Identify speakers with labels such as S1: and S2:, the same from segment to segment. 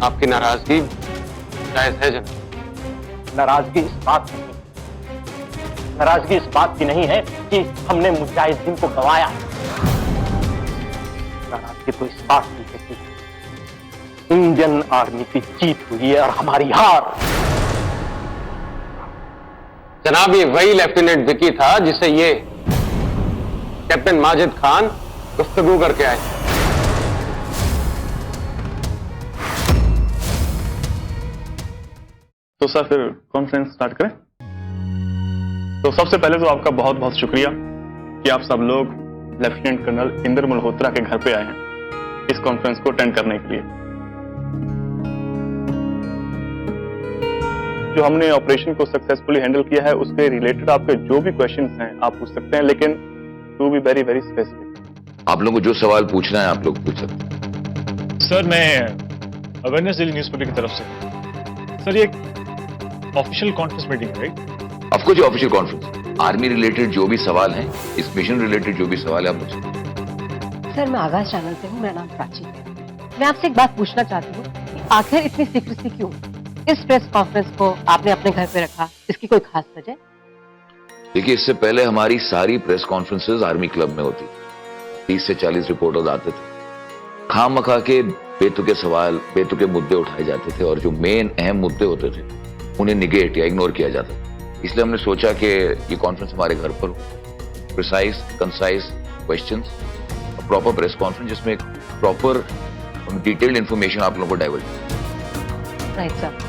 S1: आपकी नाराजगी जायज है जनाब।
S2: नाराजगी इस बात की नहीं है कि हमने मुजाहिदीन को गवाया। नाराजगी तो इस बात की है कि इंडियन आर्मी की जीत हुई है और हमारी हार।
S1: जनाब, ये वही लेफ्टिनेंट विकी था जिसे ये कैप्टन माजिद खान गुफ्तगू करके आए।
S3: तो सर फिर कॉन्फ्रेंस स्टार्ट करें। तो सबसे पहले तो आपका बहुत बहुत शुक्रिया कि आप सब लोग लेफ्टिनेंट कर्नल इंद्र मल्होत्रा के घर पे आए हैं इस कॉन्फ्रेंस को अटेंड करने के लिए। जो हमने ऑपरेशन को सक्सेसफुली हैंडल किया है उसके रिलेटेड आपके जो भी क्वेश्चंस हैं आप पूछ सकते हैं, लेकिन to be very very specific.
S4: आप लोगों को जो सवाल पूछना है आप लोग पूछ सकते हैं।
S5: सर मैं अवेयरनेस डेली न्यूज़पेपर की तरफ से। सर ये ऑफिशियल कॉन्फ्रेंस मीटिंग है राइट?
S4: ऑफ कोर्स ये ऑफिशियल कॉन्फ्रेंस, आर्मी रिलेटेड जो भी सवाल हैं, इस मिशन रिलेटेड जो भी सवाल है आप पूछ सकते हैं।
S6: सर मैं आगाज चैनल से हूँ, मेरा नाम प्राची है। मैं आपसे एक बात पूछना चाहती हूँ कि आखिर इतनी सीक्रेसी क्यों? इस प्रेस कॉन्फ्रेंस को आपने अपने घर पे रखा, इसकी कोई खास वजह?
S4: देखिए, इससे पहले हमारी सारी प्रेस कॉन्फ्रेंसेज आर्मी क्लब में होती, 30 से 40 रिपोर्टर्स आते थे, खामखा के बेतुके सवाल बेतुके मुद्दे उठाए जाते थे और जो मेन अहम मुद्दे होते थे उन्हें निगेट या इग्नोर किया जाता था। इसलिए हमने सोचा कि ये कॉन्फ्रेंस हमारे घर पर हो, precise concise questions, proper press conference जिसमें एक प्रॉपर डिटेल्ड इंफॉर्मेशन आप लोगों को divert.
S6: Right sir.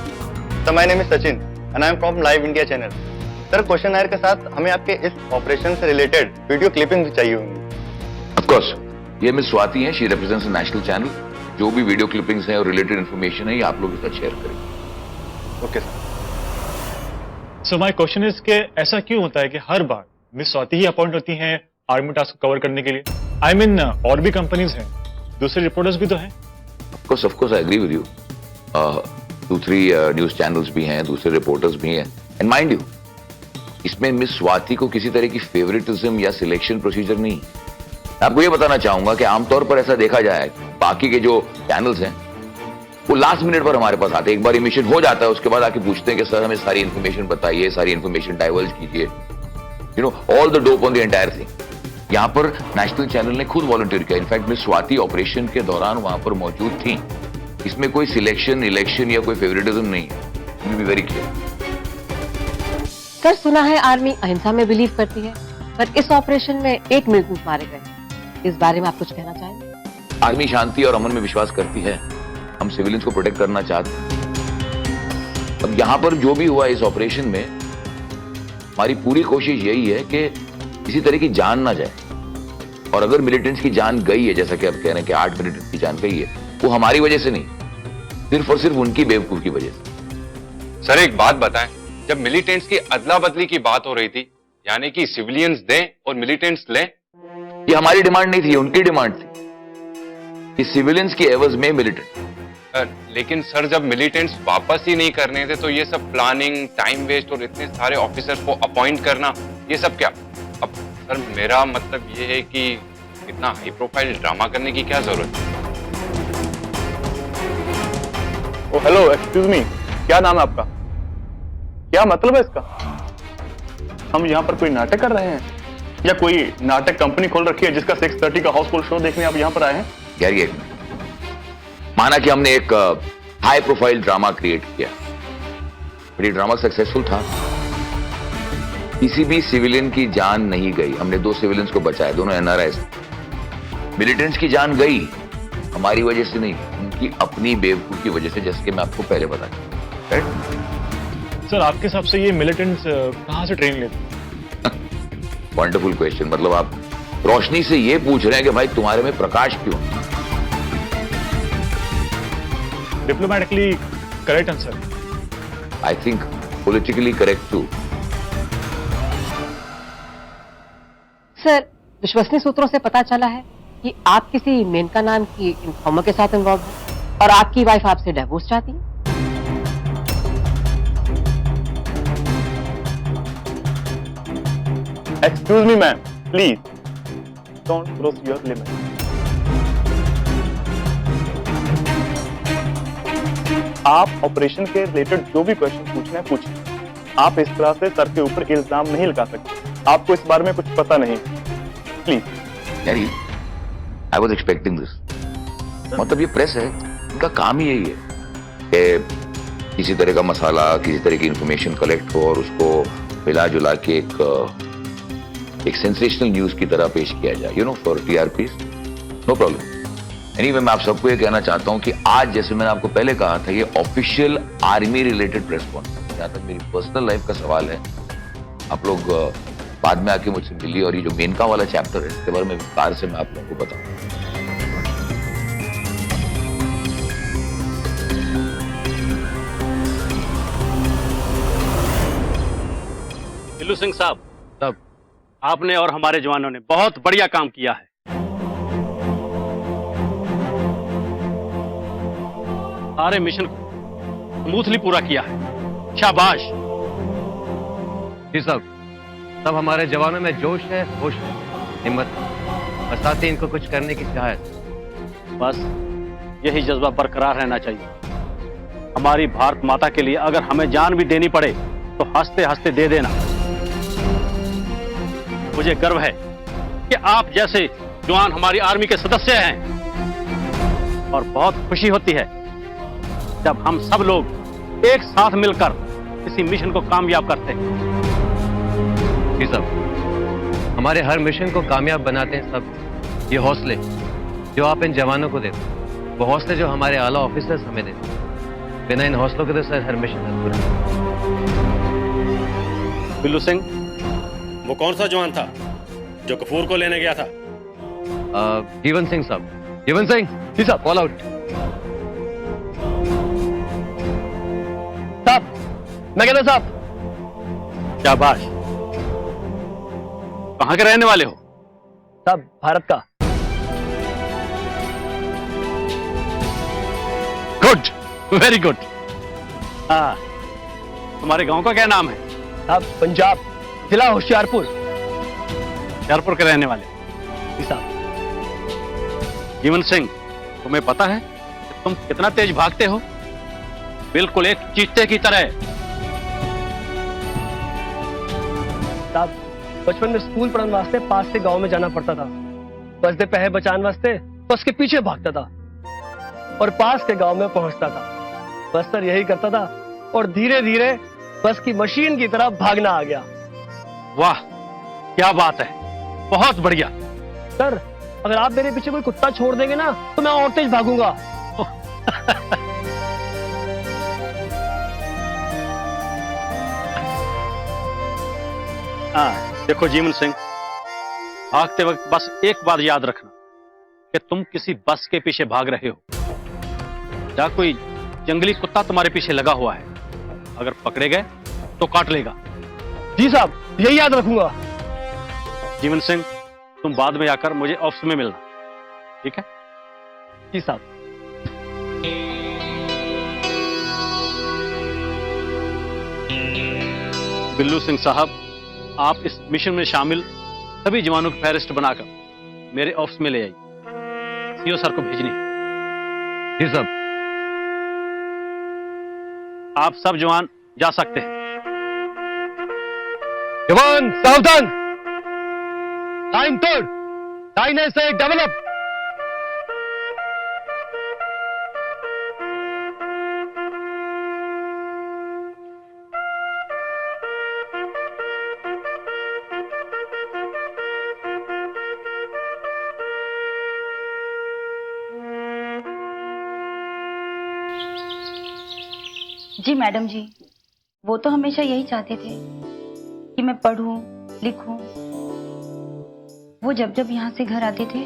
S7: So my name is Sachin and I am from Live India channel. Sir question के साथ हमें आपके इस ऑपरेशन से रिलेटेड वीडियो क्लिपिंग भी चाहिए होंगी।
S4: ऑफ कोर्स ये मिस स्वाति हैं, she represents the national channel. जो भी वीडियो क्लिपिंग्स हैं और रिलेटेड इंफॉर्मेशन है ये आप लोग इसका शेयर करेंगे।
S7: Okay sir.
S5: So my question is कि ऐसा क्यों होता है कि हर बार मिस स्वाति ही अपॉइंट होती हैं आर्मी टास्क को कवर करने के लिए? आई मीन और भी कंपनीज हैं, दूसरे रिपोर्टर्स भी तो हैं।
S4: Of course I agree with you. 2-3 news channels भी हैं, दूसरे रिपोर्टर्स भी हैं, एंड माइंड यू इसमें मिस स्वाति को किसी तरह की फेवरेटिज्म या सिलेक्शन प्रोसीजर नहीं। मैं आपको ये बताना चाहूंगा कि आमतौर पर ऐसा देखा जाए, बाकी के जो चैनल्स हैं वो लास्ट मिनट पर हमारे पास आते हैं, एक बार मिशन हो जाता है उसके बाद आके पूछते हैं कि सर हमें सारी इन्फॉर्मेशन बताइए, सारी इन्फॉर्मेशन डाइवर्ज कीजिए, you know all the dope on the entire thing. यहां पर नेशनल चैनल ने खुद वॉलंटियर किया। इनफैक्ट मिस स्वाति ऑपरेशन के दौरान वहां पर मौजूद थी। इसमें कोई सिलेक्शन इलेक्शन या कोई फेवरेटिज्म नहीं है, बी वेरी क्लियर।
S6: सर सुना है आर्मी अहिंसा में बिलीव करती है, पर इस ऑपरेशन में एक मिलिटेंट मारे गए, इस बारे में आप कुछ कहना चाहेंगे?
S4: आर्मी शांति और अमन में विश्वास करती है, हम सिविलियंस को प्रोटेक्ट करना चाहते हैं। अब यहां पर जो भी हुआ इस ऑपरेशन में हमारी पूरी कोशिश यही है कि किसी तरह की जान ना जाए, और अगर मिलिटेंट्स की जान गई है, जैसा कि आप कह रहे हैं कि 8 मिलिटेंट्स की जान गई है, वो हमारी वजह से नहीं, सिर्फ और सिर्फ उनकी बेवकूफ की वजह से।
S1: सर एक बात बताएं, जब मिलिटेंट्स की अदला बदली की बात हो रही थी, यानी कि सिविलियंस दें और मिलिटेंट्स लें,
S4: ये हमारी डिमांड नहीं थी, उनकी डिमांड थी कि सिविलियंस के एवज में मिलिटेंट।
S1: लेकिन सर जब मिलिटेंट्स वापस ही नहीं करने थे तो ये सब प्लानिंग, टाइम वेस्ट और इतने सारे ऑफिसर्स को अपॉइंट करना, ये सब क्या? अब सर मेरा मतलब ये है कि इतना हाई प्रोफाइल ड्रामा करने की क्या जरूरत है?
S3: ओ हेलो, एक्सक्यूज मी, क्या नाम है आपका? क्या मतलब है इसका? हम यहाँ पर कोई नाटक कर रहे हैं या कोई नाटक कंपनी खोल रखी है जिसका 6:30 का हाउसफुल शो देखने आप यहाँ पर आए हैं?
S4: यार ये माना कि हमने एक हाई प्रोफाइल ड्रामा क्रिएट किया, पर ये ड्रामा सक्सेसफुल था, किसी भी सिविलियन की जान नहीं गई, हमने 2 सिविलियंस को बचाया, दोनों एनआरआई। मिलिटेंट्स की जान गई हमारी वजह से नहीं, उनकी अपनी बेवकूफी की वजह से, जैसे कि मैं आपको पहले बताया। राइट
S5: सर आपके हिसाब से ये मिलिटेंट्स कहां से ट्रेन लेते हैं?
S4: Wonderful question. मतलब आप रोशनी से ये पूछ रहे हैं कि भाई तुम्हारे में प्रकाश क्यों?
S5: Diplomatically correct answer.
S4: I think politically correct too.
S6: Sir विश्वसनीय सूत्रों से पता चला है कि आप किसी मेनका नाम की इन्फॉर्मर के साथ इन्वॉल्व हैं और आपकी वाइफ आपसे डिवोर्स चाहती है।
S3: Excuse me ma'am, please don't cross your limit. आप ऑपरेशन के रिलेटेड जो भी क्वेश्चन पूछना है पूछें। आप इस तरह से सर के ऊपर इल्जाम नहीं लगा सकते, आपको इस बारे में कुछ पता नहीं। प्लीज।
S4: यार आई वॉज एक्सपेक्टिंग दिस। मतलब ये प्रेस है, इनका काम ही यही है कि किसी तरह का मसाला, किसी तरह की इंफॉर्मेशन कलेक्ट हो और उसको मिला जुला के एक सेंसेशनल न्यूज की तरह पेश किया जाए, you know, for TRP. No problem. Anyway, मैं आप सबको ये कहना चाहता हूं कि आज, जैसे मैंने आपको पहले कहा था, ये official army related press conference. जहां तक मेरी पर्सनल लाइफ का सवाल है, आप लोग बाद में आके मुझसे मिलिए और ये जो मेनका वाला चैप्टर है इसके बारे में विस्तार से मैं आप लोगों को बताऊंगा।
S8: बिल्लू सिंह साहब, आपने और हमारे जवानों ने बहुत बढ़िया काम किया है। सारे मिशन को स्मूथली पूरा किया है। शाबाश।
S9: जी साहब, सब हमारे जवानों में जोश है, होश है, हिम्मत है, और साथ ही इनको कुछ करने की चाहत।
S8: बस यही जज्बा बरकरार रहना चाहिए। हमारी भारत माता के लिए अगर हमें जान भी देनी पड़े तो हंसते हंसते दे देना। मुझे गर्व है कि आप जैसे जवान हमारी आर्मी के सदस्य हैं और बहुत खुशी होती है जब हम सब लोग एक साथ मिलकर किसी मिशन को कामयाब करते हैं।
S9: जी साहब, हमारे हर मिशन को कामयाब बनाते हैं सब ये हौसले जो आप इन जवानों को देते हैं, वो हौसले जो हमारे आला ऑफिसर्स हमें देते हैं। बिना इन हौसलों के तो सर हर मिशन अधूरा।
S8: बिल्लू सिंह, वो कौन सा जवान था जो कपूर को लेने गया था?
S9: जीवन सिंह साहब। जीवन सिंह। जी साहब, कॉल आउट।
S2: साहब, मैं कहता साहब।
S8: शाबाश। कहां के रहने वाले हो?
S2: साहब, भारत का।
S8: Good, very good. हाँ, तुम्हारे गांव का क्या नाम है?
S2: साहब, पंजाब, जिला होशियारपुर।
S8: होशियारपुर के रहने वाले।
S2: जी साहब।
S8: जीवन सिंह, तुम्हें पता है कि तुम कितना तेज भागते हो? बिल्कुल एक चीते की तरह।
S2: साहब, बचपन में स्कूल पढ़ने वास्ते पास से गांव में जाना पड़ता था। बस दे पैसे बचाने वास्ते बस के पीछे भागता था और पास के गांव में पहुंचता था। बस सर यही करता था और धीरे धीरे बस की मशीन की तरह भागना आ गया।
S8: वाह, क्या बात है, बहुत बढ़िया।
S2: सर, अगर आप मेरे पीछे कोई कुत्ता छोड़ देंगे ना तो मैं और तेज भागूंगा।
S8: हाँ, देखो जीवन सिंह, भागते वक्त बस एक बात याद रखना कि तुम किसी बस के पीछे भाग रहे हो या कोई जंगली कुत्ता तुम्हारे पीछे लगा हुआ है। अगर पकड़े गए तो काट लेगा।
S2: जी साहब, यही याद रखूंगा।
S8: जीवन सिंह, तुम बाद में आकर मुझे ऑफिस में मिलना, ठीक है?
S2: जी साहब।
S8: बिल्लू सिंह साहब, आप इस मिशन में शामिल सभी जवानों की फहरिस्त बनाकर मेरे ऑफिस में ले आइए। सीओ सर को भेजनी है।
S9: जी साहब।
S8: आप सब जवान जा सकते हैं।
S2: जवान सावधान, लाइन तोड़, लाइन से डेवलप।
S10: जी मैडम जी, वो तो हमेशा यही चाहते थे कि मैं पढूं, लिखूं। वो जब जब यहाँ से घर आते थे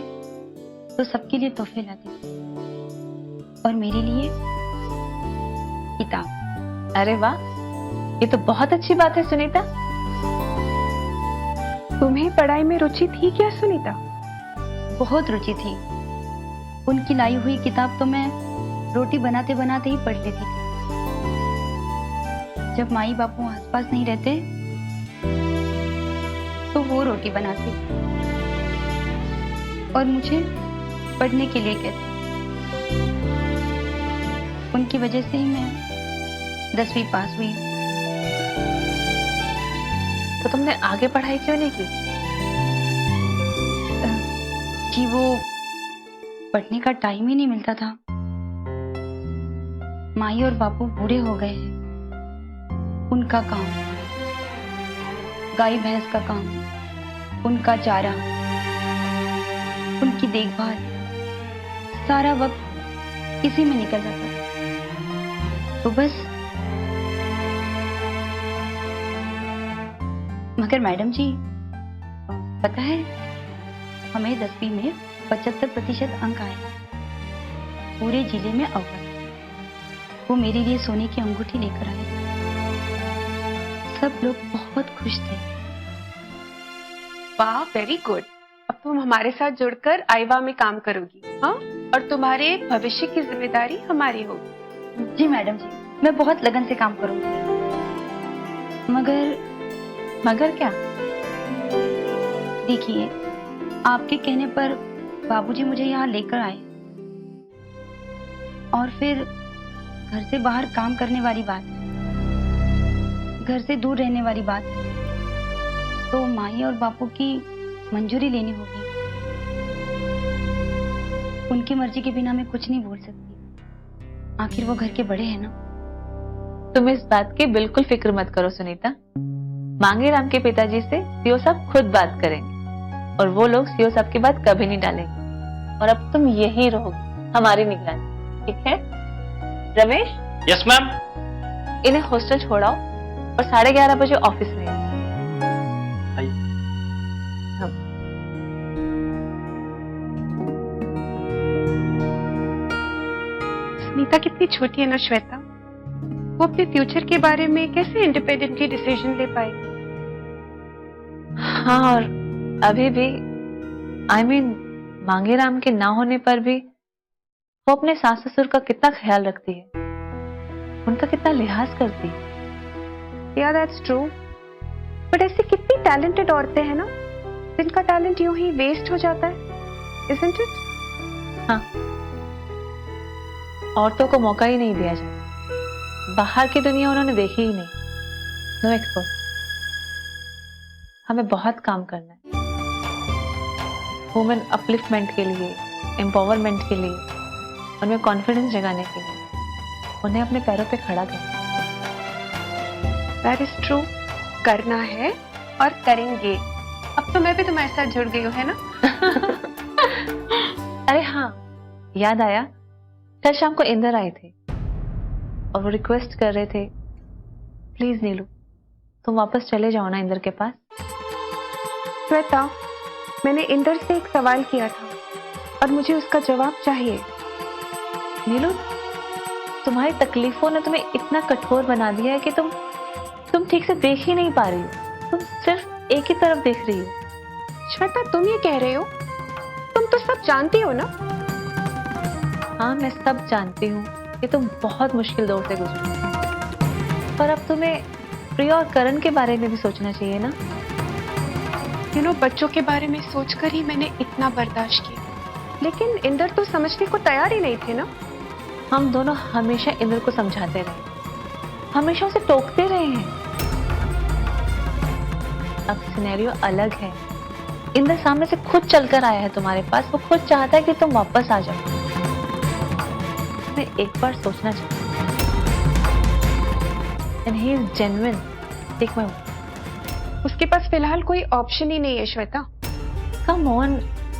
S10: तो सबके लिए तोहफे लाते थे और मेरे लिए किताब।
S11: अरे वाह, ये तो बहुत अच्छी बात है सुनीता। तुम्हें पढ़ाई में रुचि थी क्या सुनीता?
S10: बहुत रुचि थी। उनकी लाई हुई किताब तो मैं रोटी बनाते बनाते ही पढ़ लेती थी। जब माई बापू आसपास नहीं रहते तो वो रोटी बनाते और मुझे पढ़ने के लिए कहते। उनकी वजह से ही मैं 10वीं पास हुई।
S11: तो तुमने आगे पढ़ाई क्यों नहीं की?
S10: जी वो पढ़ने का टाइम ही नहीं मिलता था। माई और बापू बूढ़े हो गए हैं। उनका काम, गाय भैंस का काम, उनका चारा, उनकी देखभाल, सारा वक्त इसी में निकल जाता था। तो बस। मगर मैडम जी, पता है हमें 10वीं में 75% अंक आए, पूरे जिले में अव्वल। वो मेरे लिए सोने की अंगूठी लेकर आए। सब लोग बहुत खुश थे।
S11: वाह, वेरी गुड। अब तुम हमारे साथ जुड़कर आईवा में काम करोगी, हाँ? और तुम्हारे भविष्य की जिम्मेदारी हमारी होगी।
S10: जी मैडम जी, मैं बहुत लगन से काम करूंगी। मगर क्या? देखिए, आपके कहने पर बाबूजी मुझे यहाँ लेकर आए, और फिर घर से बाहर काम करने वाली बात, घर से दूर रहने वाली बात, तो माई और बापू की मंजूरी लेनी होगी। उनकी मर्जी के बिना मैं कुछ नहीं बोल सकती। आखिर वो घर के बड़े हैं ना।
S12: तुम इस बात की बिल्कुल फिक्र मत करो सुनीता। मांगेराम के पिताजी से सीओ साहब खुद बात करेंगे और वो लोग सीओ साहब की बात कभी नहीं डालेंगे। और अब तुम यहीं रहोगी हमारी निगरानी, ठीक है? रमेश।
S8: Yes ma'am.
S12: इन्हें हॉस्टल छोड़ाओ और 11:30 बजे ऑफिस में।
S11: सुनीता कितनी छोटी है ना श्वेता। वो अपने फ्यूचर के बारे में कैसे इंडिपेंडेंटली डिसीजन ले पाएगी?
S12: हाँ, और अभी भी मांगेराम के ना होने पर भी वो अपने सास ससुर का कितना ख्याल रखती है, उनका कितना लिहाज करती है।
S11: Yeah, that's true. बट ऐसी कितनी टैलेंटेड औरतें हैं ना, जिनका टैलेंट यूं ही वेस्ट हो जाता है, isn't it?
S12: हाँ, औरतों को मौका ही नहीं दिया जाता। बाहर की दुनिया उन्होंने देखी ही नहीं। No expose. हमें बहुत काम करना है वुमेन अपलिफ्टमेंट के लिए, एम्पावरमेंट के लिए, उनमें कॉन्फिडेंस जगाने के लिए, उन्हें अपने पैरों पे खड़ा करना।
S11: That is true. करना है और करेंगे। अब तो मैं भी तुम्हारे साथ जुड़ गई हूँ, है ना?
S12: अरे हाँ, याद आया, कल शाम को इंदर आए थे और वो रिक्वेस्ट कर रहे थे, प्लीज नीलू तुम वापस चले जाओ ना इंदर के पास।
S11: श्वेता, मैंने इंदर से एक सवाल किया था और मुझे उसका जवाब चाहिए।
S12: नीलू, तुम्हारी तकलीफों ने तुम्हें इतना कठोर बना दिया है कि तुम ठीक से देख ही नहीं पा रही हो। तुम सिर्फ एक ही तरफ देख रही हो।
S11: श्वेता, तुम ये कह रहे हो? तुम तो सब जानती हो ना।
S12: हाँ, मैं सब जानती हूँ कि तुम बहुत मुश्किल दौर से गुजरी, पर अब तुम्हें प्रिया और करण के बारे में भी सोचना चाहिए ना।
S11: बच्चों के बारे में सोचकर ही मैंने इतना बर्दाश्त किया, लेकिन इंदर तो समझने को तैयार ही नहीं थे ना।
S12: हम दोनों हमेशा इंदर को समझाते रहे, हमेशा उसे टोकते रहे हैं। अब सिनेरियो अलग है। इंदर सामने से खुद चलकर आया है तुम्हारे पास। वो खुद चाहता है कि तुम वापस आ जाओ। तुम्हें एक बार सोचना चाहिए। And he is genuine. Take my word.
S11: उसके पास फिलहाल कोई ऑप्शन ही नहीं है श्वेता।
S12: कम ऑन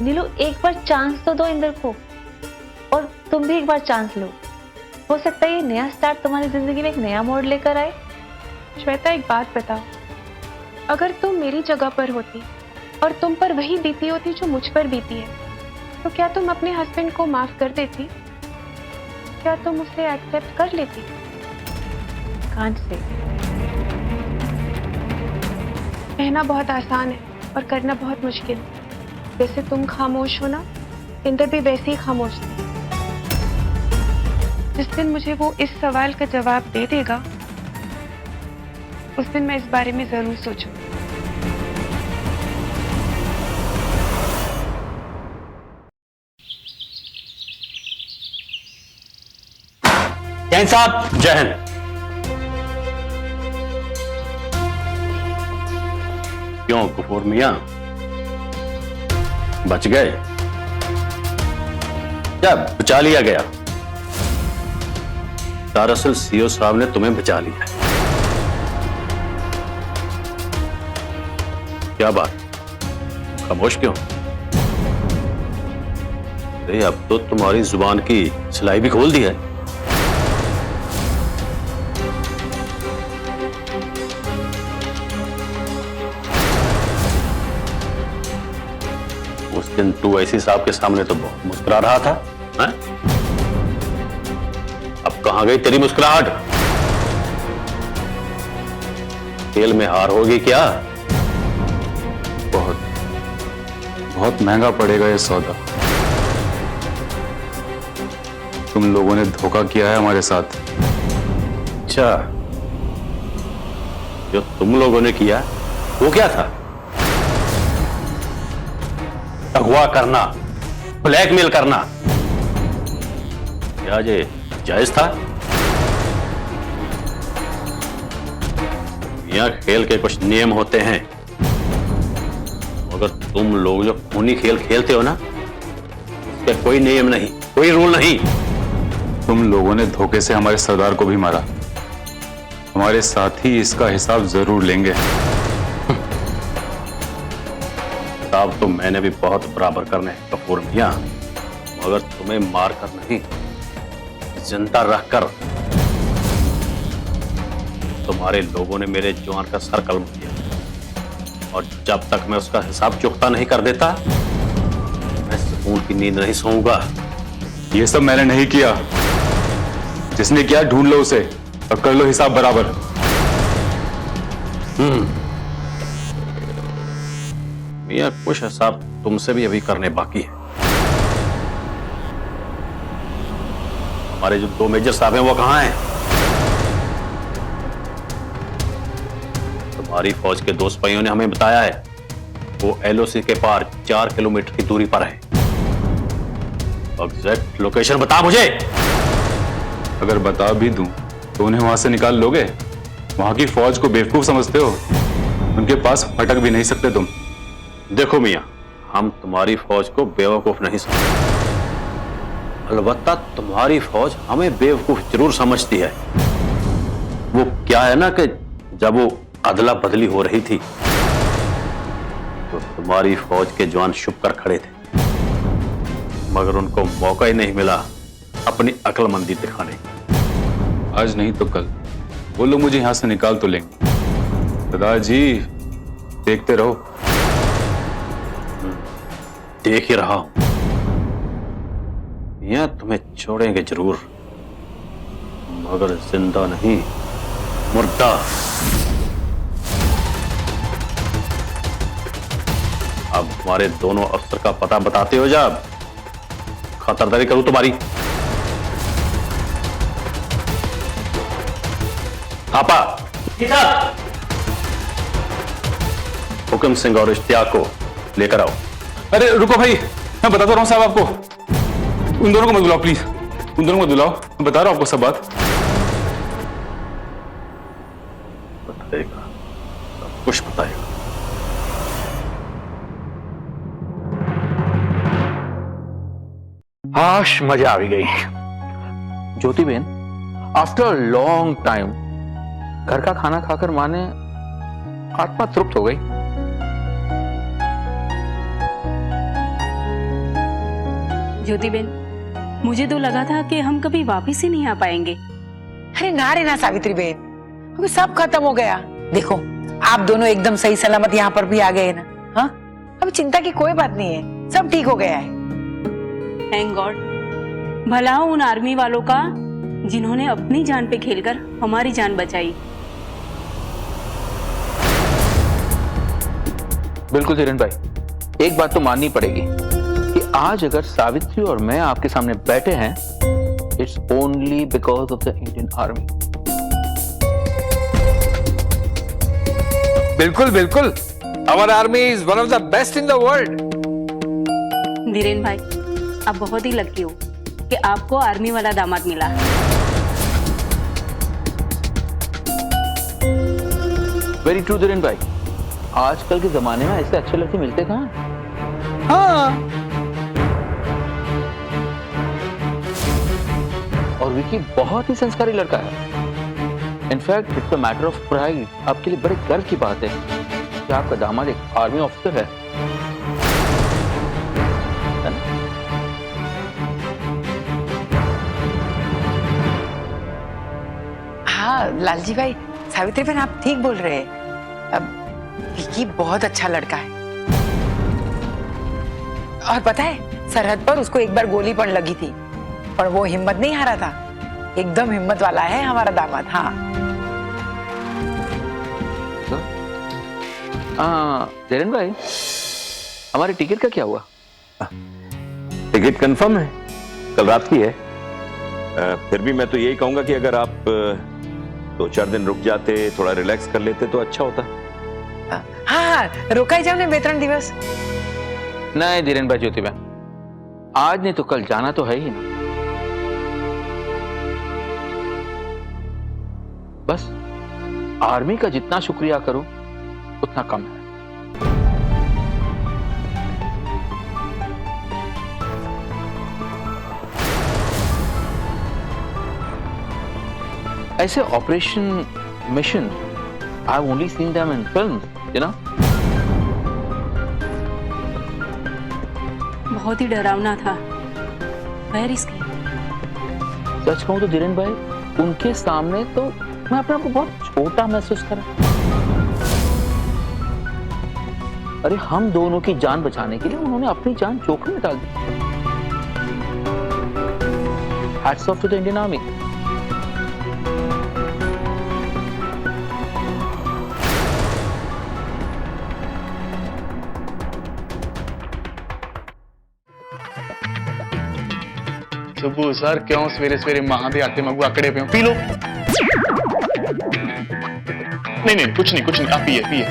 S12: नीलू, एक बार चांस तो दो इंदर को, और तुम भी एक बार चांस लो। हो सकता है ये नया स्टार्ट तुम्हारी जिंदगी में एक नया मोड़ लेकर आए।
S11: श्वेता, एक बात बताओ, अगर तुम मेरी जगह पर होती और तुम पर वही बीती होती जो मुझ पर बीती है, तो क्या तुम अपने हस्बैंड को माफ कर देती? क्या तुम उसे एक्सेप्ट कर लेती?
S12: कांट से
S11: कहना बहुत आसान है और करना बहुत मुश्किल। जैसे तुम खामोश हो ना, इंदर भी वैसे ही खामोश थे। जिस दिन मुझे वो इस सवाल का जवाब दे देगा, उस दिन मैं इस बारे में जरूर सोचूंगी।
S8: जैन साहब, जय हिंद। क्यों गफूर मियां, बच गए? क्या बचा लिया गया? दरअसल सीओ साहब ने तुम्हें बचा लिया। क्या बात, खामोश क्यों? अरे अब तो तुम्हारी जुबान की सिलाई भी खोल दी है। उस दिन तू ऐसी साहब के सामने तो बहुत मुस्कुरा रहा था, हैं? अब कहां गई तेरी मुस्कुराहट? खेल में हार होगी क्या?
S3: बहुत बहुत महंगा पड़ेगा ये सौदा। तुम लोगों ने धोखा किया है हमारे साथ।
S8: अच्छा, जो तुम लोगों ने किया वो क्या था? अगवा करना, ब्लैकमेल करना। क्या ये जायज था? यहाँ खेल के कुछ नियम होते हैं, मगर तुम लोग जो खूनी खेल खेलते हो ना, उसका कोई नियम नहीं, कोई रूल नहीं।
S3: तुम लोगों ने धोखे से हमारे सरदार को भी मारा। हमारे साथ ही इसका हिसाब जरूर लेंगे।
S8: हिसाब तो मैंने भी बहुत बराबर करने हैं कपूर मियां, मगर तुम्हें मार कर नहीं, जिंदा रखकर। तुम्हारे लोगों ने मेरे जवान का सर कलम किया, और जब तक मैं उसका हिसाब चुकता नहीं कर देता, मैं सुकून की नींद नहीं सोऊंगा।
S3: ये सब मैंने नहीं किया। जिसने किया ढूंढ लो उसे और कर लो हिसाब बराबर।
S8: मियां, कुछ हिसाब तुमसे भी अभी करने बाकी है। हमारे जो 2 मेजर साहब हैं वो कहां हैं? तुम्हारी फौज के 2 सिपाहियों ने हमें बताया है वो एलओसी के पार 4 किलोमीटर की दूरी पर है। एग्जैक्ट लोकेशन बता मुझे।
S3: अगर बता भी दूं तो उन्हें वहां से निकाल लोगे? वहां की फौज को बेवकूफ समझते हो? उनके पास फटक भी नहीं सकते तुम।
S8: देखो मियां, हम तुम्हारी फौज को बेवकूफ नहीं समझते, अलबत्ता तुम्हारी फौज हमें बेवकूफ जरूर समझती है। वो क्या है ना कि जब वो अदला बदली हो रही थी तो तुम्हारी फौज के जवान छुप कर खड़े थे, मगर उनको मौका ही नहीं मिला अपनी अक्लमंदी दिखाने की।
S3: आज नहीं तो कल वो लोग मुझे यहां से निकाल तो लेंगे। दादाजी देखते रहो।
S8: देख ही रहा हूं। यह तुम्हें छोड़ेंगे जरूर, मगर जिंदा नहीं, मुर्दा। अब हमारे दोनों अफसर का पता बताते हो जब खतरदारी करूं तुम्हारी। आपा, हुक्म सिंह और इश्तियाक को लेकर आओ।
S3: अरे रुको भाई, मैं बताता रहा हूं साहब आपको। उन दोनों को मत बुलाओ प्लीज, उन दोनों को बुलाओ। मैं बता रहा हूं आपको सब बात।
S8: बताएगा, सब कुछ बताएगा।
S4: हाश मजा आ गई। ज्योति बहन, आफ्टर लॉन्ग टाइम घर का खाना खाकर माने आत्मा तृप्त हो गई।
S13: ज्योति बेन, मुझे तो लगा था कि हम कभी वापस ही नहीं आ पाएंगे।
S14: अरे ना रे ना सावित्री बहन, अभी सब खत्म हो गया। देखो आप दोनों एकदम सही सलामत यहाँ पर भी आ गए ना। हाँ, अब चिंता की कोई बात नहीं है, सब ठीक हो गया है।
S13: Thank God. भला हो उन आर्मी वालों का जिन्होंने अपनी जान पे खेलकर हमारी जान बचाई।
S4: बिल्कुल धीरेन भाई, एक बात तो माननी पड़ेगी कि आज अगर सावित्री और मैं आपके सामने बैठे हैं, it's only because of the Indian army.
S15: बिल्कुल बिल्कुल, our army is one of the best in the world.
S13: Dhiren भाई, आप बहुत ही लकी हो कि आपको आर्मी वाला दामाद मिला।
S16: वेरी ट्रू धीरेन भाई, आजकल के जमाने में ऐसे अच्छे लड़के मिलते कहाँ? हाँ। और विकी बहुत ही संस्कारी लड़का है। In fact it's a matter of pride, आपके लिए बड़े गर्व की बात है कि आपका दामाद एक आर्मी ऑफिसर है।
S14: हाँ लालजी भाई, सावित्री बहन आप ठीक बोल रहे हैं। अब विकी बहुत अच्छा लड़का है। और पता है, सरहद पर उसको एक बार गोली पण लगी थी, पर वो हिम्मत नहीं हारा था। एकदम हिम्मत वाला है हमारा दामाद। हाँ
S16: धीरेन भाई, हमारे टिकट का क्या हुआ?
S17: टिकट कंफर्म है, कल रात की है। फिर भी मैं तो यही कहूंगा कि अगर आप 2-4 दिन रुक जाते, थोड़ा रिलैक्स कर लेते तो अच्छा होता।
S14: हाँ, रुका ही जाओ ने 2-3 दिवस।
S16: नहीं धीरेन भाई, ज्योति बहन, आज नहीं तो कल जाना तो है ही ना। बस आर्मी का जितना शुक्रिया करो उतना कम है। ऐसे operation mission I have only seen them in films, you know.
S13: बहुत ही डरावना था, वेरी रिस्की।
S16: सच कहूं तो धीरेन भाई, उनके सामने तो मैं अपने आप को बहुत छोटा महसूस कर रहा। अरे हम दोनों की जान बचाने के लिए उन्होंने अपनी जान जोखिम में डाल दी। Hats off to the Indian army.
S3: सुबह सर क्यों सवेरे सवेरे मां दे आटे मंगू आकड़े पे हो? P low. नहीं नहीं कुछ नहीं, आप पिए पीजिए।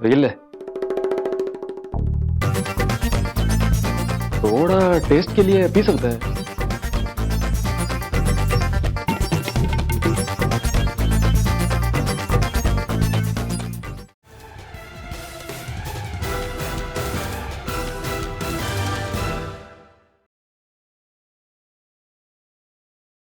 S16: रियल है,
S2: थोड़ा टेस्ट के लिए पी सकता है।